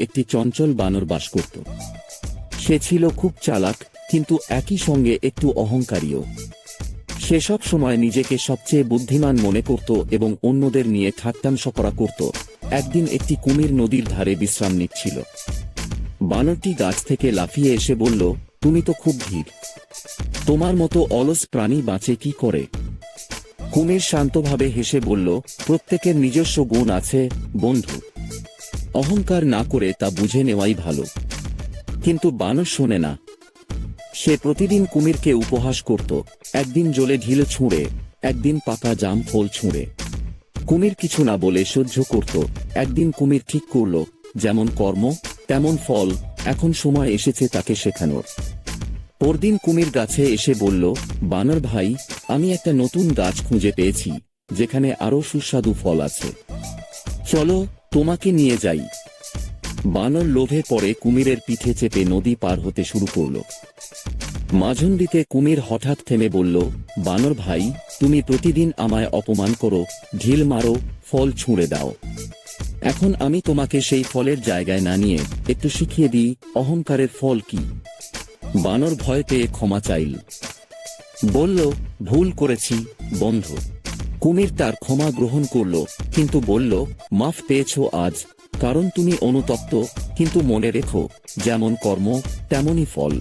একটি চঞ্চল বানর বাস করত। সে ছিল খুব চালাক, কিন্তু একই সঙ্গে একটু অহংকারীও। সে সব সময় নিজেকে সবচেয়ে বুদ্ধিমান মনে করত এবং অন্যদের নিয়ে ঠাট্টামশকরা করত। একদিন একটি কুমির নদীর ধারে বিশ্রাম নিচ্ছিল। বানরটি গাছ থেকে লাফিয়ে এসে বলল, তুমি তো খুব ধীর, তোমার মতো অলস প্রাণী বাঁচে কি করে? কুমির শান্তভাবে হেসে বলল, প্রত্যেকের নিজস্ব গুণ আছে বন্ধু, অহংকার না করে তা বুঝে নেওয়াই ভালো। কিন্তু বানর শোনে না। সে প্রতিদিন কুমিরকে উপহাস করত, একদিন জলে ঢিল ছুঁড়ে, একদিন পাকা জাম ফল ছুঁড়ে। কুমির কিছু না বলে সহ্য করত। একদিন কুমির ঠিক করল, যেমন কর্ম তেমন ফল, এখন সময় এসেছে তাকে শেখানোর। পরদিন কুমির গাছে এসে বলল, বানর ভাই, আমি একটা নতুন গাছ খুঁজে পেয়েছি যেখানে আরো সুস্বাদু ফল আছে, চলো তোমাকে নিয়ে যাই। বানর লোভে পড়ে কুমিরের পিঠে চেপে নদী পার হতে শুরু করল। মাঝনদিকে কুমির হঠাৎ থেমে বলল, বানর ভাই, তুমি প্রতিদিন আমায় অপমান করো, ঢিল মারো, ফল ছুঁড়ে দাও। এখন আমি তোমাকে সেই ফলের জায়গায় না নিয়ে একটু শিখিয়ে দিই অহংকারের ফল কি। বানর ভয় পেয়ে ক্ষমা চাইল, বলল, ভুল করেছি বন্ধু। কুমির তার ক্ষমা গ্রহণ করল, কিন্তু বলল, মাফ পেয়েছো আজ, কারণ তুমি অনুতপ্ত, কিন্তু মনে রেখো, যেমন কর্ম তেমনই ফল।